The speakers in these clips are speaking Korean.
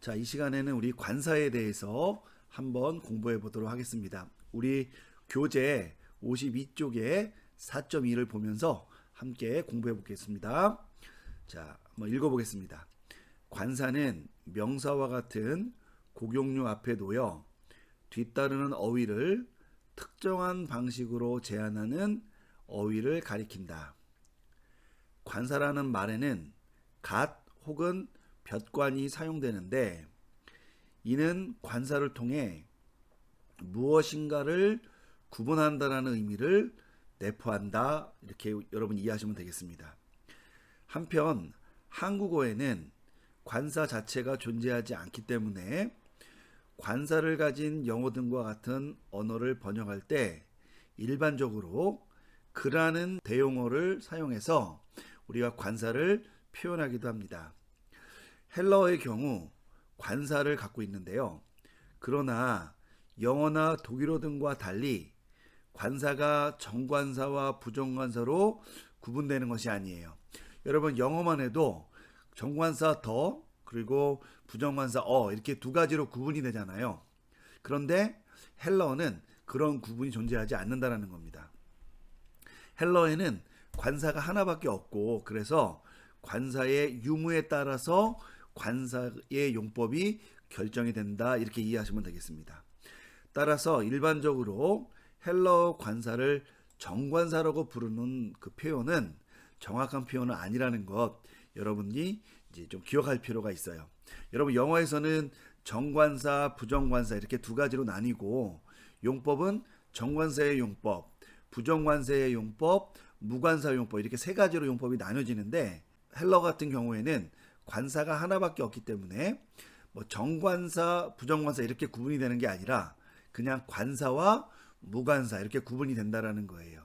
자, 이 시간에는 우리 관사에 대해서 한번 공부해 보도록 하겠습니다. 우리 교재 52쪽에 4.2를 보면서 함께 공부해 보겠습니다. 자, 한번 읽어 보겠습니다. 관사는 명사와 같은 고경류 앞에 놓여 뒤따르는 어휘를 특정한 방식으로 제한하는 어휘를 가리킨다. 관사라는 말에는 갓 혹은 볕관이 사용되는데 이는 관사를 통해 무엇인가를 구분한다라는 의미를 내포한다. 이렇게 여러분 이해하시면 되겠습니다. 한편 한국어에는 관사 자체가 존재하지 않기 때문에 관사를 가진 영어 등과 같은 언어를 번역할 때 일반적으로 그라는 대용어를 사용해서 우리가 관사를 표현하기도 합니다. 헬러어의 경우 관사를 갖고 있는데요. 그러나 영어나 독일어 등과 달리 관사가 정관사와 부정관사로 구분되는 것이 아니에요. 여러분 영어만 해도 정관사 더 그리고 부정관사 이렇게 두 가지로 구분이 되잖아요. 그런데 헬러어는 그런 구분이 존재하지 않는다는 겁니다. 헬러어에는 관사가 하나밖에 없고 그래서 관사의 유무에 따라서 관사의 용법이 결정이 된다. 이렇게 이해하시면 되겠습니다. 따라서 일반적으로 헬러어 관사를 정관사라고 부르는 그 표현은 정확한 표현은 아니라는 것 여러분이 이제 좀 기억할 필요가 있어요. 여러분 영어에서는 정관사, 부정관사 이렇게 두 가지로 나뉘고 용법은 정관사의 용법, 부정관사의 용법, 무관사 용법 이렇게 세 가지로 용법이 나눠지는데 헬러 같은 경우에는 관사가 하나밖에 없기 때문에 뭐 정관사, 부정관사 이렇게 구분이 되는 게 아니라 그냥 관사와 무관사 이렇게 구분이 된다라는 거예요.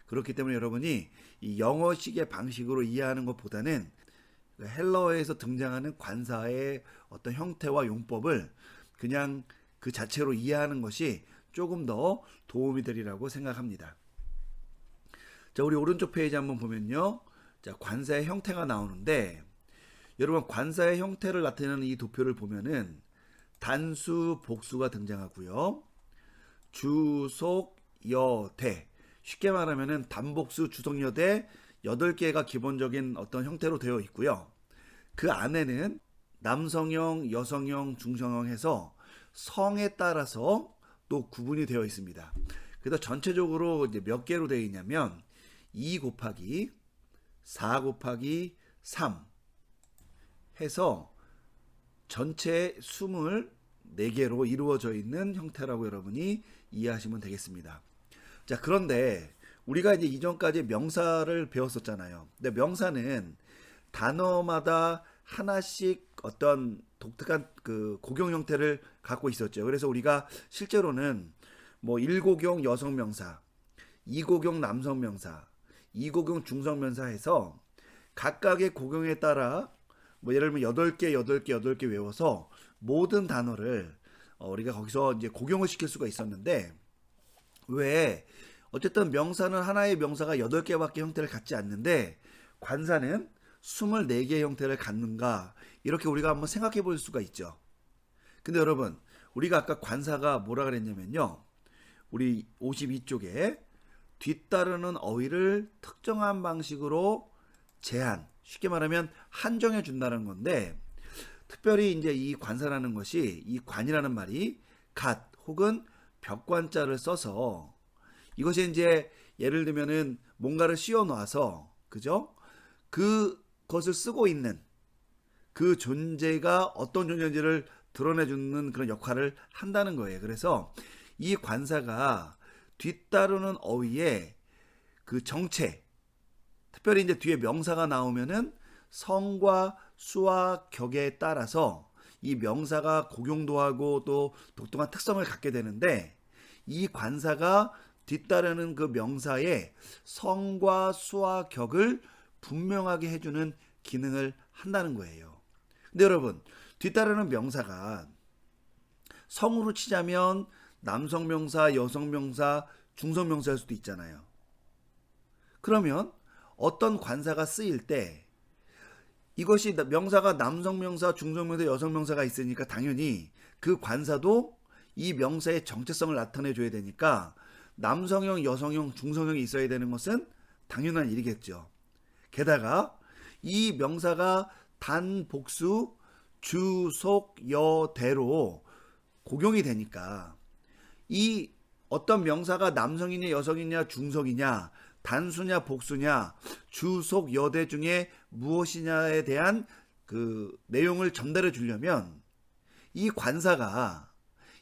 그렇기 때문에 여러분이 이 영어식의 방식으로 이해하는 것보다는 헬러어에서 등장하는 관사의 어떤 형태와 용법을 그냥 그 자체로 이해하는 것이 조금 더 도움이 되리라고 생각합니다. 자, 우리 오른쪽 페이지 한번 보면요. 자, 관사의 형태가 나오는데 여러분 관사의 형태를 나타내는 이 도표를 보면은 단수, 복수가 등장하고요. 주속, 여대 쉽게 말하면은 단복수, 주속, 여대 8개가 기본적인 어떤 형태로 되어 있고요. 그 안에는 남성형, 여성형, 중성형 해서 성에 따라서 또 구분이 되어 있습니다. 그래서 전체적으로 이제 몇 개로 되어 있냐면 2 곱하기 4 곱하기 3 해서 전체 24개로 이루어져 있는 형태라고 여러분이 이해하시면 되겠습니다. 자, 그런데 우리가 이제 이전까지 명사를 배웠었잖아요. 근데 명사는 단어마다 하나씩 어떤 독특한 그 고경 형태를 갖고 있었죠. 그래서 우리가 실제로는 뭐 1고경 여성 명사, 2고경 남성 명사, 2고경 중성 명사 해서 각각의 고경에 따라 뭐 예를 들면 8개 외워서 모든 단어를 우리가 거기서 이제 고경을 시킬 수가 있었는데 왜 어쨌든 명사는 하나의 명사가 8개밖에 형태를 갖지 않는데 관사는 24개의 형태를 갖는가 이렇게 우리가 한번 생각해 볼 수가 있죠. 근데 여러분 우리가 아까 관사가 뭐라 그랬냐면요. 우리 52쪽에 뒤따르는 어휘를 특정한 방식으로 제한 쉽게 말하면 한정해 준다는 건데 특별히 이제 이 관사라는 것이 이 관이라는 말이 갓 혹은 벽관자를 써서 이것이 이제 예를 들면은 뭔가를 씌워 놔서 그죠? 그것을 쓰고 있는 그 존재가 어떤 존재인지를 드러내주는 그런 역할을 한다는 거예요. 그래서 이 관사가 뒤따르는 어휘의 그 정체 특별히 이제 뒤에 명사가 나오면은 성과 수와 격에 따라서 이 명사가 고경도하고 또 독특한 특성을 갖게 되는데 이 관사가 뒤따르는 그 명사의 성과 수와 격을 분명하게 해주는 기능을 한다는 거예요. 근데 여러분 뒤따르는 명사가 성으로 치자면 남성 명사, 여성 명사, 중성 명사일 수도 있잖아요. 그러면 어떤 관사가 쓰일 때 이것이 명사가 남성 명사, 중성 명사, 여성 명사가 있으니까 당연히 그 관사도 이 명사의 정체성을 나타내 줘야 되니까 남성형, 여성형, 중성형이 있어야 되는 것은 당연한 일이겠죠. 게다가 이 명사가 단, 복수, 주, 속, 여, 대로 고용이 되니까 이 어떤 명사가 남성이냐 여성이냐 중성이냐 단수냐 복수냐 주, 속, 여대 중에 무엇이냐에 대한 그 내용을 전달해 주려면 이 관사가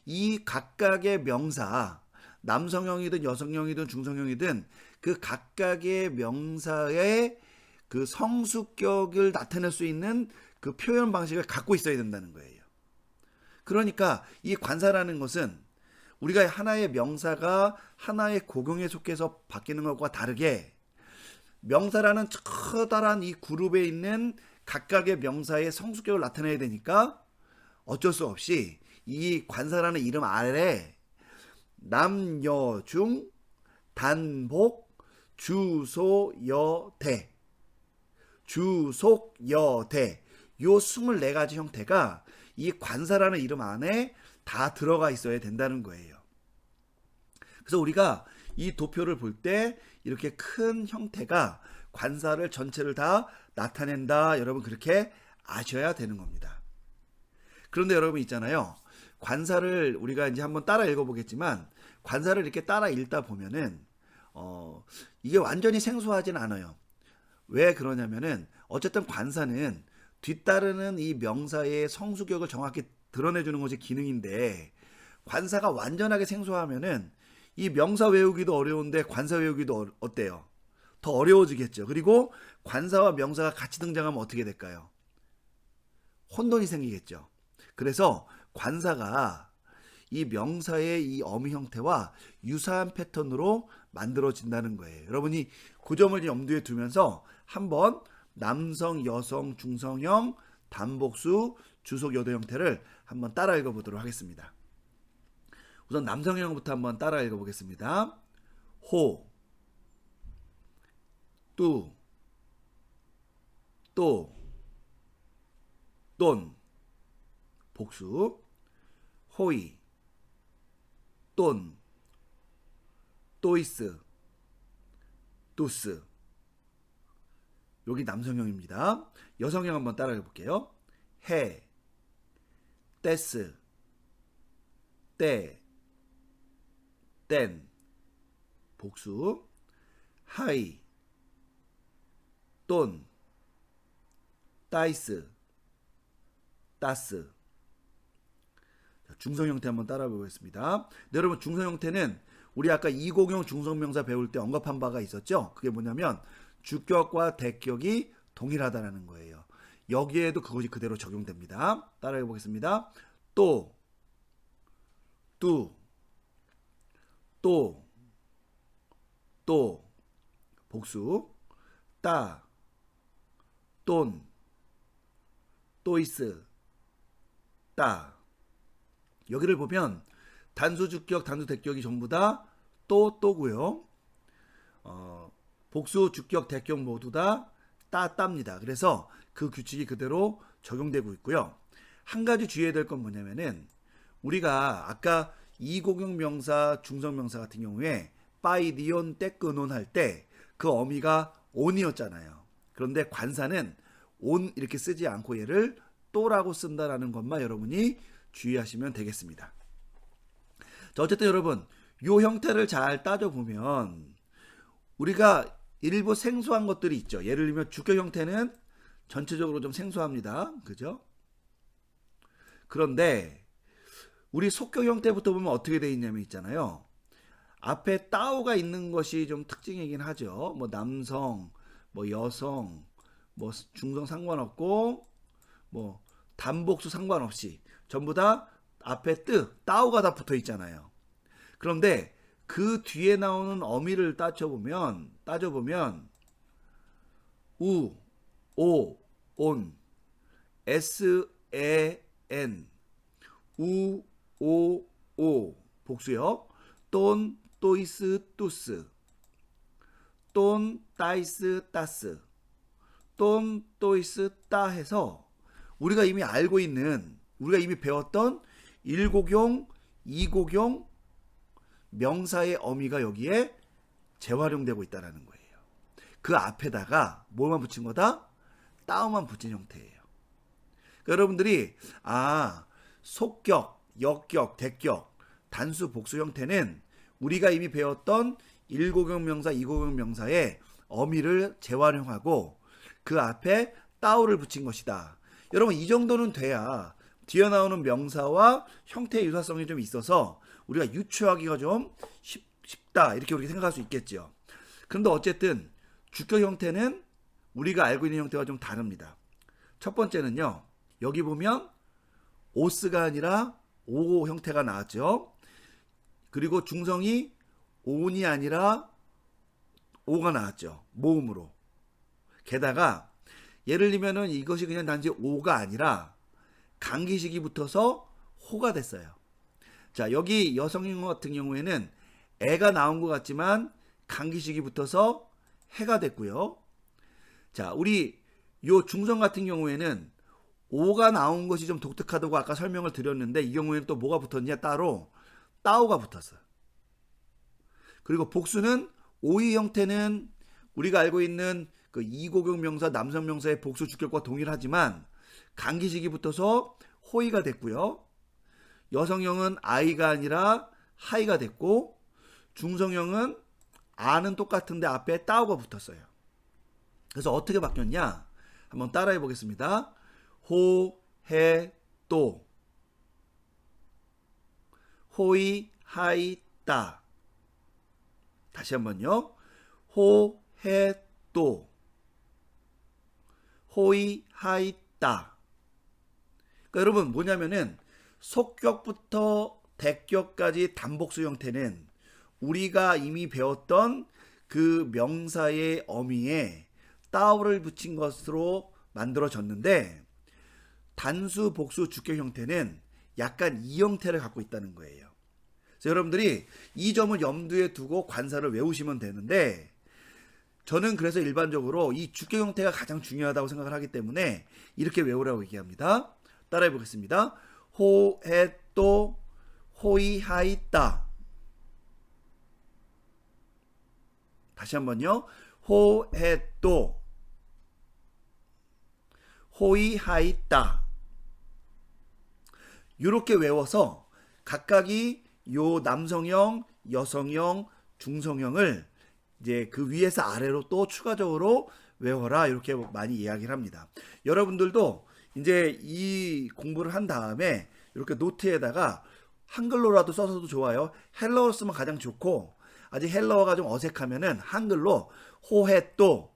이 각각의 명사 남성형이든 여성형이든 중성형이든 그 각각의 명사의 그 성수격을 나타낼 수 있는 그 표현 방식을 갖고 있어야 된다는 거예요. 그러니까 이 관사라는 것은 우리가 하나의 명사가 하나의 고경에 속해서 바뀌는 것과 다르게 명사라는 커다란 이 그룹에 있는 각각의 명사의 성수격을 나타내야 되니까 어쩔 수 없이 이 관사라는 이름 아래 남, 여, 중, 단, 복, 주, 소, 여, 대 주, 속, 여, 대 요 24가지 형태가 이 관사라는 이름 안에 다 들어가 있어야 된다는 거예요. 그래서 우리가 이 도표를 볼 때 이렇게 큰 형태가 관사를 전체를 다 나타낸다. 여러분 그렇게 아셔야 되는 겁니다. 그런데 여러분 있잖아요. 관사를 우리가 이제 한번 따라 읽어보겠지만 관사를 이렇게 따라 읽다 보면은 이게 완전히 생소하진 않아요. 왜 그러냐면은 어쨌든 관사는 뒤따르는 이 명사의 성수격을 정확히 드러내주는 것이 기능인데 관사가 완전하게 생소하면은 이 명사 외우기도 어려운데 관사 외우기도 어때요? 더 어려워지겠죠. 그리고 관사와 명사가 같이 등장하면 어떻게 될까요? 혼돈이 생기겠죠. 그래서 관사가 이 명사의 이 어미 형태와 유사한 패턴으로 만들어진다는 거예요. 여러분이 그 점을 염두에 두면서 한번 남성, 여성, 중성형, 단복수, 주속, 여대 형태를 한번 따라 읽어보도록 하겠습니다. 우선 남성형부터 한번 따라 읽어보겠습니다. 호, 뚜, 또, 돈, 복수, 호이, 돈, 또이스, 뚜스. 여기 남성형입니다. 여성형 한번 따라 해볼게요. 해, 떼스, 떼, 땐, 복수, 하이, 돈, 따이스, 따스. 중성 형태 한번 따라 보겠습니다. 네, 여러분 중성 형태는 우리 아까 이공용 중성명사 배울 때 언급한 바가 있었죠. 그게 뭐냐면 주격과 대격이 동일하다는 거예요. 여기에도 그것이 그대로 적용됩니다. 따라해 보겠습니다. 또, 뚜, 또, 또, 복수, 따, 돈, 또이스, 따. 여기를 보면 단수 주격, 단수 대격이 전부 다 또고요. 복수 주격, 대격 모두 다 따입니다. 그래서 그 규칙이 그대로 적용되고 있고요. 한 가지 주의해야 될 건 뭐냐면은 우리가 아까 이공용 명사, 중성 명사 같은 경우에 빠이, 니온, 떼끄논 할 때 그 어미가 온이었잖아요. 그런데 관사는 온 이렇게 쓰지 않고 얘를 또라고 쓴다라는 것만 여러분이 주의하시면 되겠습니다. 자, 어쨌든 여러분 요 형태를 잘 따져보면 우리가 일부 생소한 것들이 있죠. 예를 들면 주격 형태는 전체적으로 좀 생소합니다. 그죠? 그런데 우리 속격 형태부터 보면 어떻게 되어 있냐면 있잖아요. 앞에 따오가 있는 것이 좀 특징이긴 하죠. 뭐 남성, 뭐 여성, 뭐 중성 상관없고 뭐 단복수 상관없이 전부 다 앞에 따오가 다 붙어 있잖아요. 그런데 그 뒤에 나오는 어미를 따져보면 우, 오, 온, s, 에, 엔, 우, 오, 오 복수요. 돈, 또이스, 뚜스, 돈, 따이스, 따스, 돈, 또이스, 따 해서 우리가 이미 알고 있는, 우리가 이미 배웠던 1고용, 2고용 명사의 어미가 여기에 재활용되고 있다는 거예요. 그 앞에다가 뭐만 붙인 거다? 따오만 붙인 형태예요. 그러니까 여러분들이 속격, 역격, 대격, 단수, 복수 형태는 우리가 이미 배웠던 1고용 명사, 2고용 명사의 어미를 재활용하고 그 앞에 따오를 붙인 것이다. 여러분 이 정도는 돼야 뒤에 나오는 명사와 형태의 유사성이 좀 있어서 우리가 유추하기가 좀 쉽다 이렇게 우리가 생각할 수 있겠죠. 그런데 어쨌든 주격 형태는 우리가 알고 있는 형태와 좀 다릅니다. 첫 번째는요. 여기 보면 오스가 아니라 오 형태가 나왔죠. 그리고 중성이 온이 아니라 오가 나왔죠. 모음으로. 게다가 예를 들면은 이것이 그냥 단지 오가 아니라 강기식이 붙어서 호가 됐어요. 자, 여기 여성형 같은 경우에는 애가 나온 것 같지만 강기식이 붙어서 해가 됐고요. 자, 우리 요 중성 같은 경우에는 오가 나온 것이 좀 독특하다고 아까 설명을 드렸는데 이 경우에는 또 뭐가 붙었냐? 따로 따오가 붙었어요. 그리고 복수는 오의 형태는 우리가 알고 있는 그 2고용 명사, 남성 명사의 복수 주격과 동일하지만 강기식이 붙어서 호의가 됐고요. 여성형은 아이가 아니라 하이가 됐고 중성형은 아는 똑같은데 앞에 따오가 붙었어요. 그래서 어떻게 바뀌었냐? 한번 따라해 보겠습니다. 호, 해, 또 호이, 하이, 따. 다시 한번요. 호, 해, 또 호이, 하이, 따. 그러니까 여러분 뭐냐면은 속격부터 대격까지 단복수 형태는 우리가 이미 배웠던 그 명사의 어미에 따오를 붙인 것으로 만들어졌는데 단수, 복수, 주격 형태는 약간 이 형태를 갖고 있다는 거예요. 그래서 여러분들이 이 점을 염두에 두고 관사를 외우시면 되는데 저는 그래서 일반적으로 이 주격 형태가 가장 중요하다고 생각을 하기 때문에 이렇게 외우라고 얘기합니다. 따라해 보겠습니다. 호, 해, 또, 호이, 하이, 따. 다시 한번요. 호, 해, 또, 호이, 하이, 따. 이렇게 외워서 각각이 요 남성형, 여성형, 중성형을 이제 그 위에서 아래로 또 추가적으로 외워라 이렇게 많이 이야기를 합니다. 여러분들도 이제 이 공부를 한 다음에 이렇게 노트에다가 한글로라도 써서도 좋아요. 헬러어로 쓰면 가장 좋고 아직 헬러어가 좀 어색하면은 한글로 호해또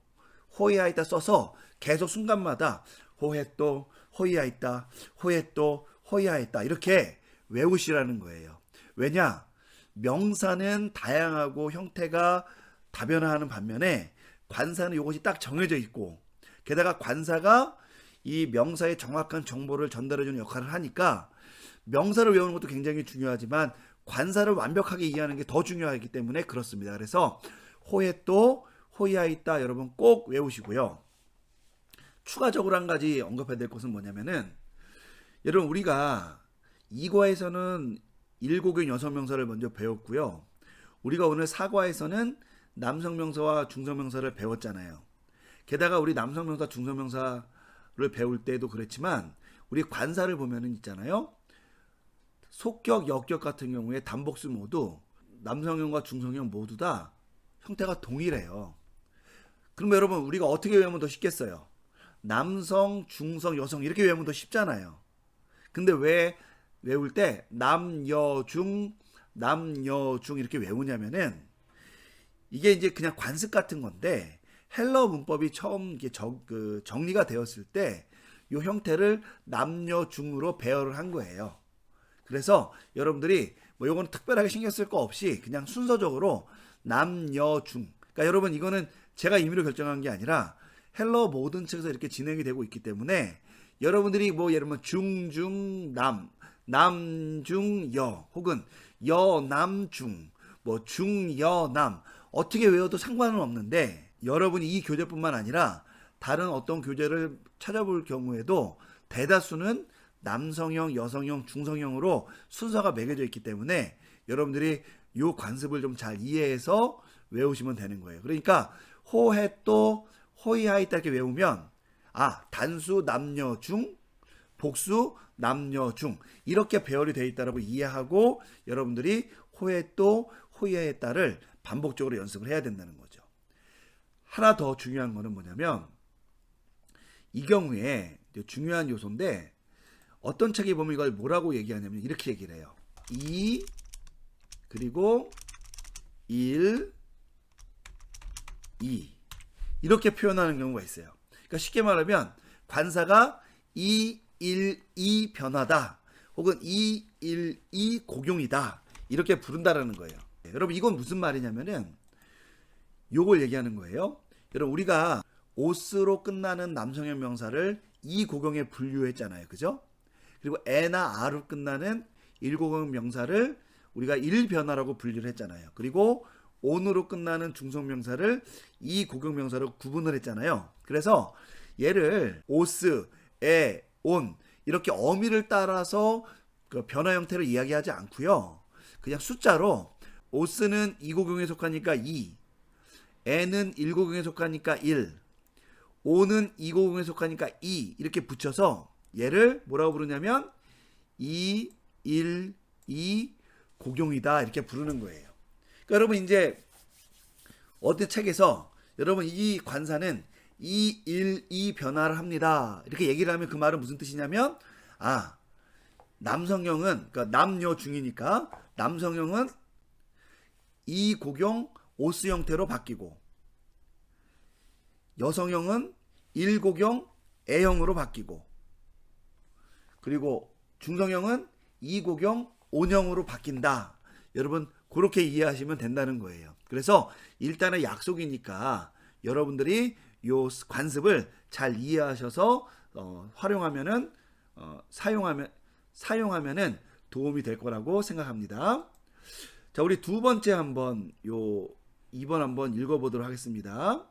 호이하이따 써서 계속 순간마다 호해또 호이하이따 호해또 호이하이따 이렇게 외우시라는 거예요. 왜냐? 명사는 다양하고 형태가 다변화하는 반면에 관사는 이것이 딱 정해져 있고 게다가 관사가 이 명사의 정확한 정보를 전달해주는 역할을 하니까 명사를 외우는 것도 굉장히 중요하지만 관사를 완벽하게 이해하는 게 더 중요하기 때문에 그렇습니다. 그래서 호해또 호이하이따 여러분 꼭 외우시고요. 추가적으로 한 가지 언급해야 될 것은 뭐냐면은 여러분 우리가 2과에서는 1고경 여성명사를 먼저 배웠고요. 우리가 오늘 4과에서는 남성명사와 중성명사를 배웠잖아요. 게다가 우리 남성명사, 중성명사를 배울 때도 그랬지만 우리 관사를 보면은 있잖아요. 속격, 역격 같은 경우에 단복수 모두 남성형과 중성형 모두 다 형태가 동일해요. 그럼 여러분 우리가 어떻게 외우면 더 쉽겠어요? 남성, 중성, 여성 이렇게 외우면 더 쉽잖아요. 근데 왜 외울 때 남여중 이렇게 외우냐면은 이게 이제 그냥 관습 같은 건데 헬러 문법이 처음 이게 정리가 되었을 때 이 형태를 남여중으로 배열을 한 거예요. 그래서 여러분들이 뭐 요거는 특별하게 신경 쓸 거 없이 그냥 순서적으로 남여중. 그러니까 여러분 이거는 제가 임의로 결정한 게 아니라 헬러 모든 측에서 이렇게 진행이 되고 있기 때문에 여러분들이 뭐 예를 들면 중중남, 남중여 혹은 여남중, 뭐 중여남 어떻게 외워도 상관은 없는데 여러분이 이 교재뿐만 아니라 다른 어떤 교재를 찾아볼 경우에도 대다수는 남성형, 여성형, 중성형으로 순서가 매겨져 있기 때문에 여러분들이 이 관습을 좀 잘 이해해서 외우시면 되는 거예요. 그러니까 호해또 호이하이따 이렇게 외우면 단수 남녀 중, 복수 남녀 중 이렇게 배열이 되어 있다고 이해하고 여러분들이 호해또 호이하이따를 반복적으로 연습을 해야 된다는 거죠. 하나 더 중요한 거는 뭐냐면 이 경우에 중요한 요소인데 어떤 책에 보면 이걸 뭐라고 얘기하냐면 이렇게 얘기를 해요. 2 그리고 1 2 이렇게 표현하는 경우가 있어요. 그러니까 쉽게 말하면 관사가 2 1 2 변화다 혹은 2 1 2 고경이다 이렇게 부른다라는 거예요. 여러분 이건 무슨 말이냐면은 요걸 얘기하는 거예요. 여러분 우리가 오스로 끝나는 남성형 명사를 이고경에 분류했잖아요. 그죠? 그리고 에나 아로 끝나는 일고경 명사를 우리가 일변화라고 분류를 했잖아요. 그리고 온으로 끝나는 중성명사를 이고경 명사로 구분을 했잖아요. 그래서 얘를 오스, 에, 온 이렇게 어미를 따라서 그 변화 형태를 이야기하지 않고요. 그냥 숫자로 오스는 이고경에 속하니까 2, 에는 일고경에 속하니까 1, 오는 이고경에 속하니까 2 이렇게 붙여서 얘를 뭐라고 부르냐면 2, 1, 2 고경이다 이렇게 부르는 거예요. 그러니까 여러분 이제 어떤 책에서 여러분 이 관사는 2, 1, 2 변화를 합니다 이렇게 얘기를 하면 그 말은 무슨 뜻이냐면 남성형은 그러니까 남녀 중이니까 남성형은 이 고경 오스 형태로 바뀌고 여성형은 1고경 A형으로 바뀌고 그리고 중성형은 2고경 온형으로 바뀐다. 여러분 그렇게 이해하시면 된다는 거예요. 그래서 일단은 약속이니까 여러분들이 요 관습을 잘 이해하셔서 활용하면은 사용하면은 도움이 될 거라고 생각합니다. 자, 우리 두 번째 한번 2번 한번 읽어보도록 하겠습니다.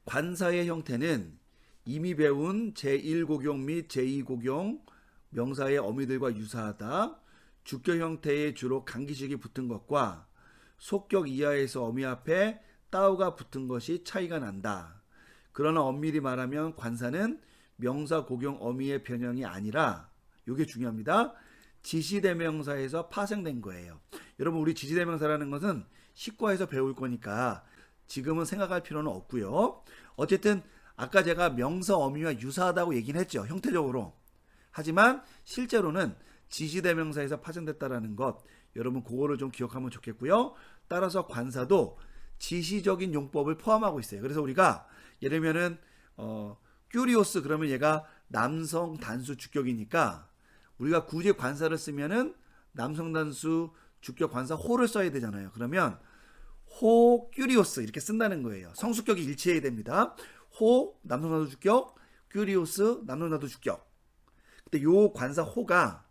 관사의 형태는 이미 배운 제1고경 및 제2고경 명사의 어미들과 유사하다. 주격 형태에 주로 강기식이 붙은 것과 속격 이하에서 어미 앞에 따오가 붙은 것이 차이가 난다. 그러나 엄밀히 말하면 관사는 명사 고경 어미의 변형이 아니라 이게 중요합니다. 지시대명사에서 파생된 거예요. 여러분 우리 지시대명사라는 것은 식과에서 배울 거니까 지금은 생각할 필요는 없고요. 어쨌든 아까 제가 명사 어미와 유사하다고 얘기는 했죠. 형태적으로. 하지만 실제로는 지시대명사에서 파생됐다라는 것 여러분 그거를 좀 기억하면 좋겠고요. 따라서 관사도 지시적인 용법을 포함하고 있어요. 그래서 우리가 예를 들면은 큐리오스 그러면 얘가 남성 단수 주격이니까 우리가 굳이 관사를 쓰면은 남성 단수 주격 관사 호를 써야 되잖아요. 그러면 호 큐리오스 이렇게 쓴다는 거예요. 성수격이 일치해야 됩니다. 호 남성 단수 주격, 큐리오스 남성 단수 주격. 근데 요 관사 호가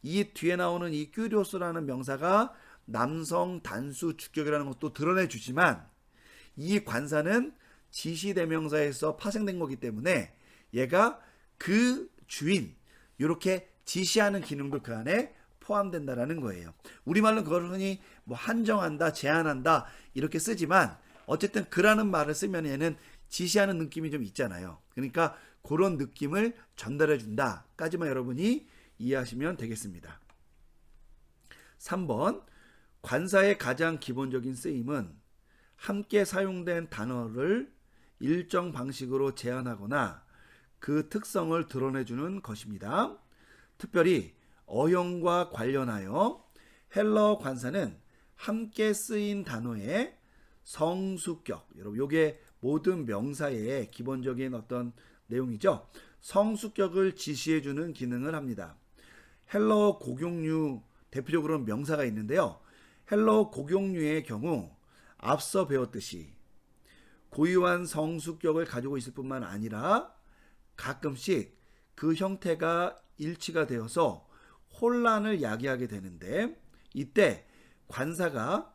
이 뒤에 나오는 이 큐리오스라는 명사가 남성 단수 주격이라는 것도 드러내 주지만 이 관사는 지시대명사에서 파생된 거기 때문에 얘가 그 주인 이렇게 지시하는 기능도 그 안에 포함된다라는 거예요. 우리말로는 그걸 흔히 뭐 한정한다, 제한한다 이렇게 쓰지만 어쨌든 그라는 말을 쓰면 얘는 지시하는 느낌이 좀 있잖아요. 그러니까 그런 느낌을 전달해 준다까지만 여러분이 이해하시면 되겠습니다. 3번 관사의 가장 기본적인 쓰임은 함께 사용된 단어를 일정 방식으로 제한하거나 그 특성을 드러내주는 것입니다. 특별히 어형과 관련하여 헬러 관사는 함께 쓰인 단어의 성수격, 여러분 요게 모든 명사의 기본적인 어떤 내용이죠. 성수격을 지시해주는 기능을 합니다. 헬러 고경류 대표적으로는 명사가 있는데요. 헬러 고경류의 경우 앞서 배웠듯이 고유한 성수격을 가지고 있을 뿐만 아니라 가끔씩 그 형태가 일치가 되어서 혼란을 야기하게 되는데 이때 관사가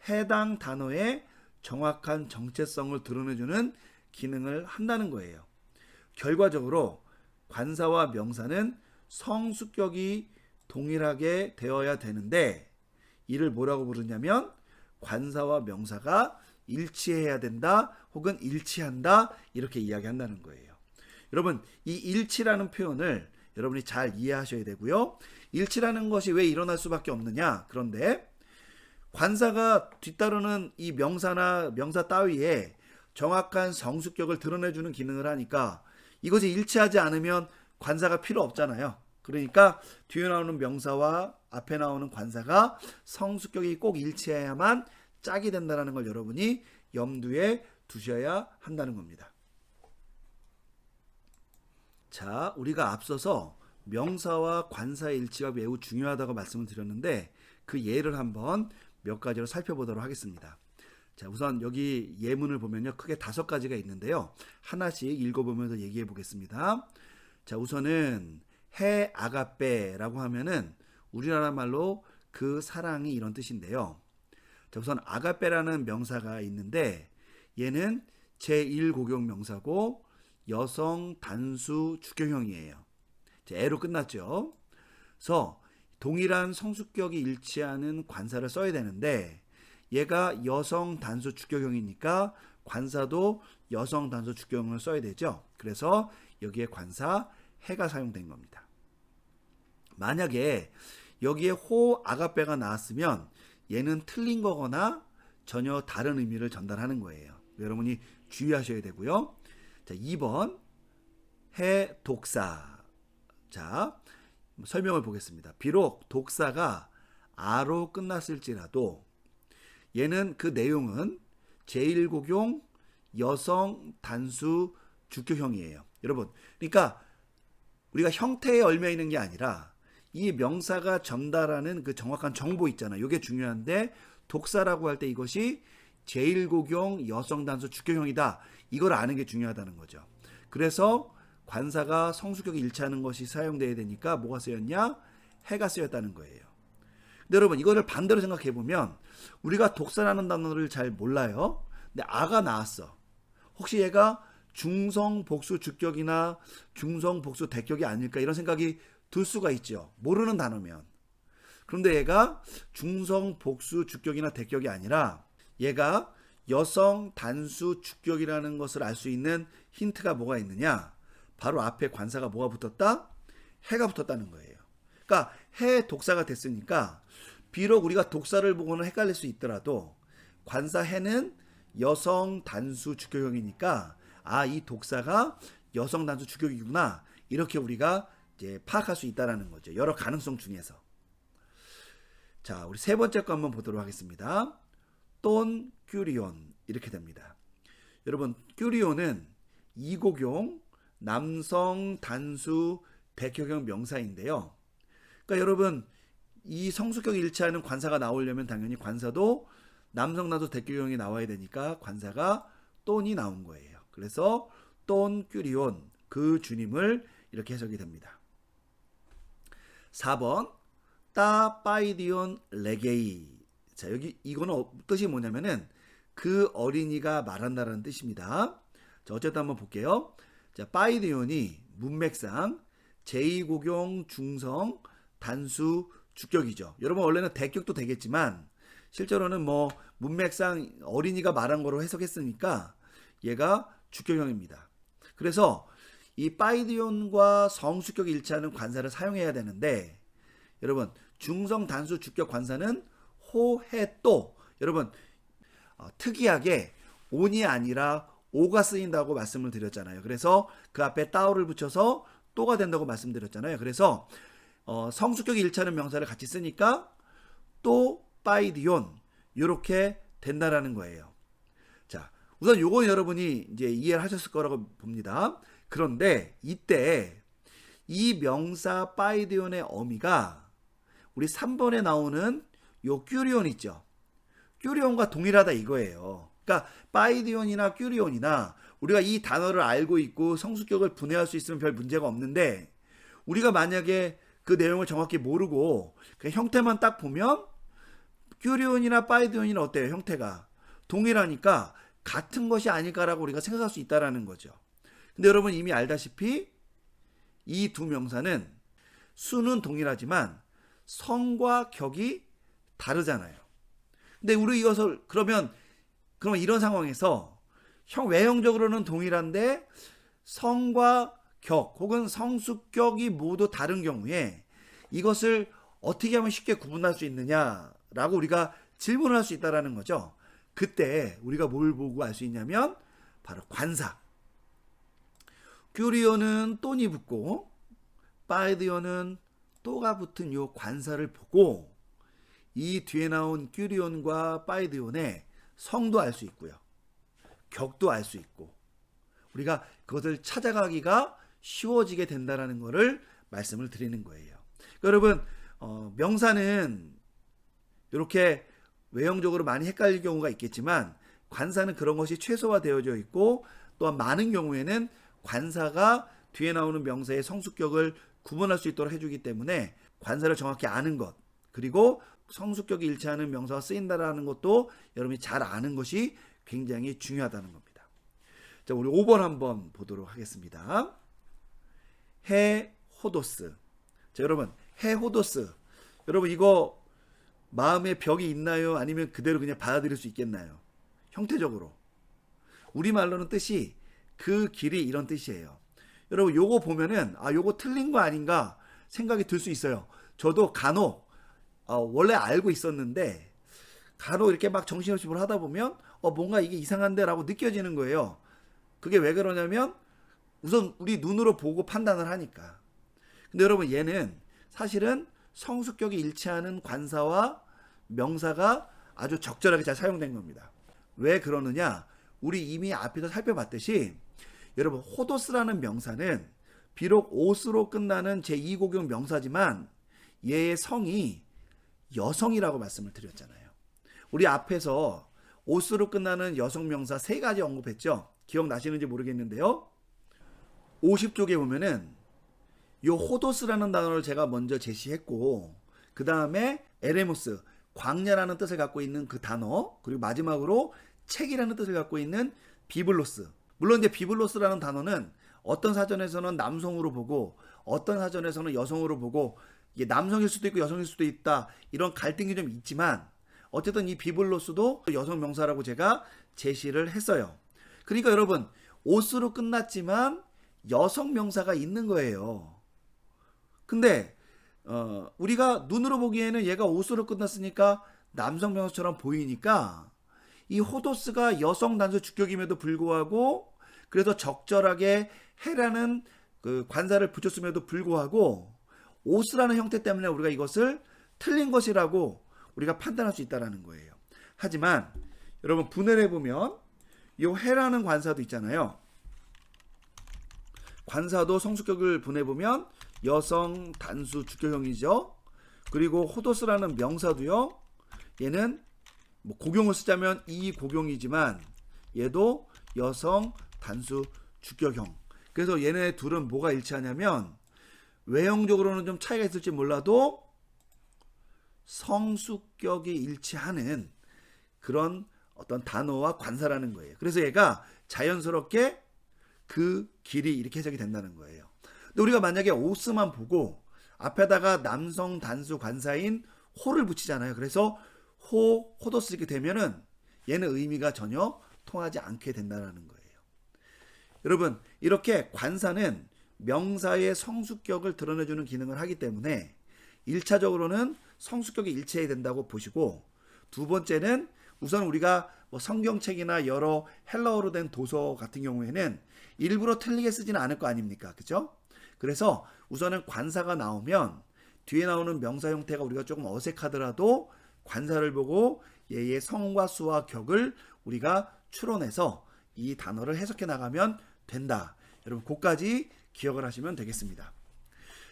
해당 단어의 정확한 정체성을 드러내주는 기능을 한다는 거예요. 결과적으로 관사와 명사는 성수격이 동일하게 되어야 되는데 이를 뭐라고 부르냐면 관사와 명사가 일치해야 된다 혹은 일치한다 이렇게 이야기한다는 거예요. 여러분 이 일치라는 표현을 여러분이 잘 이해하셔야 되고요. 일치라는 것이 왜 일어날 수밖에 없느냐. 그런데 관사가 뒤따르는 이 명사나 명사 따위에 정확한 성수격을 드러내주는 기능을 하니까 이것이 일치하지 않으면 관사가 필요 없잖아요. 그러니까 뒤에 나오는 명사와 앞에 나오는 관사가 성수격이 꼭 일치해야만 짝이 된다는 걸 여러분이 염두에 두셔야 한다는 겁니다. 자, 우리가 앞서서 명사와 관사의 일치가 매우 중요하다고 말씀을 드렸는데 그 예를 한번 몇 가지로 살펴보도록 하겠습니다. 자, 우선 여기 예문을 보면요. 크게 5가지가 있는데요. 하나씩 읽어보면서 얘기해 보겠습니다. 자, 우선은 해 아가페라고 하면은 우리나라 말로 그 사랑이 이런 뜻인데요. 자, 우선 아가페라는 명사가 있는데 얘는 제1고격 명사고 여성 단수 주격형이에요. 애로 끝났죠. 그래서 동일한 성수격이 일치하는 관사를 써야 되는데 얘가 여성 단수 주격형이니까 관사도 여성 단수 주격형을 써야 되죠. 그래서 여기에 관사 해가 사용된 겁니다. 만약에 여기에 호 아가페가 나왔으면 얘는 틀린 거거나 전혀 다른 의미를 전달하는 거예요. 여러분이 주의하셔야 되고요. 자, 2번 해 독사. 자, 설명을 보겠습니다. 비록 독사가 아로 끝났을지라도 얘는 그 내용은 제1고용 여성 단수 주격형이에요. 여러분, 그러니까 우리가 형태에 얽혀 있는 게 아니라 이 명사가 전달하는 그 정확한 정보 있잖아요. 이게 중요한데 독사라고 할 때 이것이 제1고용 여성 단수 주격형이다. 이걸 아는 게 중요하다는 거죠. 그래서 관사가 성수격이 일치하는 것이 사용돼야 되니까 뭐가 쓰였냐? 해가 쓰였다는 거예요. 근데 여러분 이거를 반대로 생각해 보면 우리가 독사라는 단어를 잘 몰라요. 근데 아가 나왔어. 혹시 얘가 중성 복수 주격이나 중성 복수 대격이 아닐까 이런 생각이 들 수가 있죠. 모르는 단어면. 그런데 얘가 중성 복수 주격이나 대격이 아니라 얘가 여성 단수 주격이라는 것을 알 수 있는 힌트가 뭐가 있느냐? 바로 앞에 관사가 뭐가 붙었다? 해가 붙었다는 거예요. 그러니까 해 독사가 됐으니까 비록 우리가 독사를 보고는 헷갈릴 수 있더라도 관사 해는 여성 단수 주격형이니까 아, 이 독사가 여성 단수 주격이구나. 이렇게 우리가 이제 파악할 수 있다라는 거죠. 여러 가능성 중에서. 자, 우리 세 번째 거 한번 보도록 하겠습니다. 돈 큐리온 이렇게 됩니다. 여러분, 큐리온은 이고용 남성 단수 백혈형 명사인데요. 그러니까 여러분 이 성수격이 일치하는 관사가 나오려면 당연히 관사도 남성 단수 백혈형이 나와야 되니까 관사가 똔이 나온 거예요. 그래서 똔 큐리온 그 주님을 이렇게 해석이 됩니다. 4번 따 파이디온 레게이. 자, 여기 이거는 뜻이 뭐냐면은 그 어린이가 말한다라는 뜻입니다. 자, 어쨌든 한번 볼게요. 자, 파이디온이 문맥상 제2고경 중성 단수 주격이죠. 여러분 원래는 대격도 되겠지만 실제로는 뭐 문맥상 어린이가 말한 거로 해석했으니까 얘가 주격형입니다. 그래서 이 파이디온과 성수격이 일치하는 관사를 사용해야 되는데 여러분 중성 단수 주격 관사는 호해또 여러분 특이하게 온이 아니라 오가 쓰인다고 말씀을 드렸잖아요. 그래서 그 앞에 따오를 붙여서 또가 된다고 말씀드렸잖아요. 그래서 성수격이 일치하는 명사를 같이 쓰니까 또 파이디온 이렇게 된다라는 거예요. 자, 우선 요건 여러분이 이제 이해를 하셨을 거라고 봅니다. 그런데 이때 이 명사 파이디온의 어미가 우리 3번에 나오는 요 큐리온 있죠. 큐리온과 동일하다 이거예요. 그러니까 파이디온이나 큐리온이나 우리가 이 단어를 알고 있고 성수격을 분해할 수 있으면 별 문제가 없는데 우리가 만약에 그 내용을 정확히 모르고 그냥 형태만 딱 보면 큐리온이나 파이디온이는 어때요? 형태가 동일하니까 같은 것이 아닐까라고 우리가 생각할 수 있다라는 거죠. 근데 여러분 이미 알다시피 이 두 명사는 수는 동일하지만 성과 격이 다르잖아요. 근데 우리 이것을 그러면 이런 상황에서 외형적으로는 동일한데 성과 격 혹은 성수격이 모두 다른 경우에 이것을 어떻게 하면 쉽게 구분할 수 있느냐라고 우리가 질문을 할 수 있다라는 거죠. 그때 우리가 뭘 보고 알 수 있냐면 바로 관사. 큐리오는 또니 붙고 파이디오는 또가 붙은 요 관사를 보고 이 뒤에 나온 큐리온과 파이디온의 성도 알 수 있고요. 격도 알 수 있고 우리가 그것을 찾아가기가 쉬워지게 된다라는 것을 말씀을 드리는 거예요. 여러분 명사는 이렇게 외형적으로 많이 헷갈릴 경우가 있겠지만 관사는 그런 것이 최소화되어져 있고 또한 많은 경우에는 관사가 뒤에 나오는 명사의 성수격을 구분할 수 있도록 해주기 때문에 관사를 정확히 아는 것 그리고 성수격이 일치하는 명사가 쓰인다라는 것도 여러분이 잘 아는 것이 굉장히 중요하다는 겁니다. 자, 우리 5번 한번 보도록 하겠습니다. 헤호도스. 자, 여러분 헤호도스. 여러분 이거 마음에 벽이 있나요? 아니면 그대로 그냥 받아들일 수 있겠나요? 형태적으로. 우리말로는 뜻이 그 길이 이런 뜻이에요. 여러분 요거 보면은 요거 틀린 거 아닌가 생각이 들 수 있어요. 저도 간혹 원래 알고 있었는데 간혹 이렇게 막 정신없이 뭘 하다 보면 뭔가 이게 이상한데 라고 느껴지는 거예요. 그게 왜 그러냐면 우선 우리 눈으로 보고 판단을 하니까. 근데 여러분 얘는 사실은 성수격이 일치하는 관사와 명사가 아주 적절하게 잘 사용된 겁니다. 왜 그러느냐? 우리 이미 앞에서 살펴봤듯이 여러분 호도스라는 명사는 비록 오스로 끝나는 제2고경 명사지만 얘의 성이 여성이라고 말씀을 드렸잖아요. 우리 앞에서 오스로 끝나는 여성 명사 3가지 언급했죠. 기억나시는지 모르겠는데요. 50쪽에 보면은 요 호도스라는 단어를 제가 먼저 제시했고 그 다음에 에레모스 광야라는 뜻을 갖고 있는 그 단어 그리고 마지막으로 책이라는 뜻을 갖고 있는 비블로스. 물론 이제 비블로스라는 단어는 어떤 사전에서는 남성으로 보고 어떤 사전에서는 여성으로 보고 이게 남성일 수도 있고 여성일 수도 있다 이런 갈등이 좀 있지만 어쨌든 이 비블로스도 여성 명사라고 제가 제시를 했어요. 그러니까 여러분 오스로 끝났지만 여성 명사가 있는 거예요. 근데 우리가 눈으로 보기에는 얘가 오스로 끝났으니까 남성 명사처럼 보이니까 이 호도스가 여성 단수 주격임에도 불구하고 그래서 적절하게 해라는 그 관사를 붙였음에도 불구하고 오스라는 형태 때문에 우리가 이것을 틀린 것이라고 우리가 판단할 수 있다는 거예요. 하지만 여러분 분해를 해보면 이 해라는 관사도 있잖아요. 관사도 성수격을 분해해보면 여성 단수 주격형이죠. 그리고 호도스라는 명사도요. 얘는 뭐 고경을 쓰자면 이 고경이지만 얘도 여성 단수 주격형. 그래서 얘네 둘은 뭐가 일치하냐면 외형적으로는 좀 차이가 있을지 몰라도 성수격이 일치하는 그런 어떤 단어와 관사라는 거예요. 그래서 얘가 자연스럽게 그 길이 이렇게 해석이 된다는 거예요. 근데 우리가 만약에 오스만 보고 앞에다가 남성 단수 관사인 호를 붙이잖아요. 그래서 호도스 이렇게 되면은 얘는 의미가 전혀 통하지 않게 된다는 거예요. 여러분 이렇게 관사는 명사의 성수격을 드러내주는 기능을 하기 때문에 1차적으로는 성수격이 일치해야 된다고 보시고 두 번째는 우선 우리가 뭐 성경책이나 여러 헬라어로 된 도서 같은 경우에는 일부러 틀리게 쓰지는 않을 거 아닙니까? 그죠? 그래서 우선은 관사가 나오면 뒤에 나오는 명사 형태가 우리가 조금 어색하더라도 관사를 보고 얘의 성과 수와 격을 우리가 추론해서 이 단어를 해석해 나가면 된다. 여러분 그것까지 기억을 하시면 되겠습니다.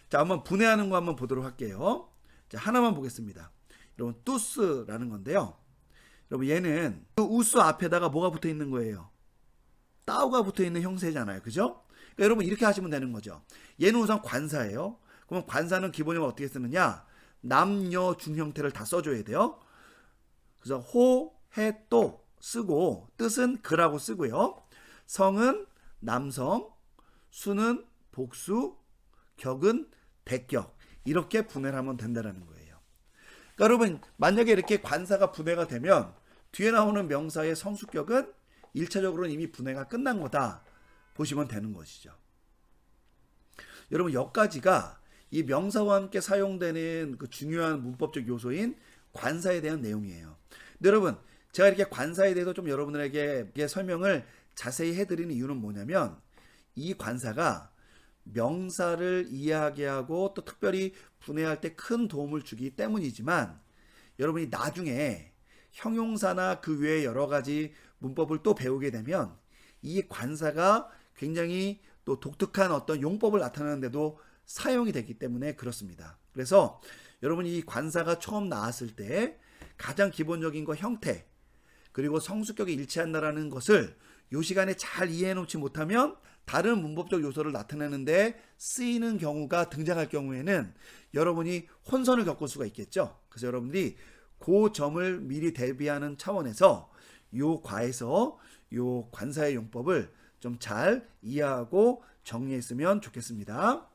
자, 한번 분해하는 거 한번 보도록 할게요. 자, 하나만 보겠습니다. 여러분 뚜스라는 건데요. 여러분 얘는 그 우스 앞에다가 뭐가 붙어 있는 거예요? 따오가 붙어 있는 형태잖아요. 그죠? 그러니까 여러분 이렇게 하시면 되는 거죠. 얘는 우선 관사예요. 그럼 관사는 기본적으로 어떻게 쓰느냐? 남녀 중 형태를 다 써줘야 돼요. 그래서 호, 해, 또 쓰고 뜻은 그라고 쓰고요. 성은 남성, 수는 복수, 격은 대격 이렇게 분해를 하면 된다는 거예요. 그러니까 여러분 만약에 이렇게 관사가 분해가 되면 뒤에 나오는 명사의 성수격은 1차적으로는 이미 분해가 끝난 거다 보시면 되는 것이죠. 여러분 여기까지가 이 명사와 함께 사용되는 그 중요한 문법적 요소인 관사에 대한 내용이에요. 근데 여러분 제가 이렇게 관사에 대해서 좀 여러분들에게 설명을 자세히 해드리는 이유는 뭐냐면 이 관사가 명사를 이해하게 하고 또 특별히 분해할 때 큰 도움을 주기 때문이지만 여러분이 나중에 형용사나 그 외에 여러 가지 문법을 또 배우게 되면 이 관사가 굉장히 또 독특한 어떤 용법을 나타내는데도 사용이 되기 때문에 그렇습니다. 그래서 여러분 이 관사가 처음 나왔을 때 가장 기본적인 거 형태 그리고 성수격이 일치한다라는 것을 이 시간에 잘 이해해 놓지 못하면 다른 문법적 요소를 나타내는데 쓰이는 경우가 등장할 경우에는 여러분이 혼선을 겪을 수가 있겠죠. 그래서 여러분들이 그 점을 미리 대비하는 차원에서 요 과에서 요 관사의 용법을 좀 잘 이해하고 정리했으면 좋겠습니다.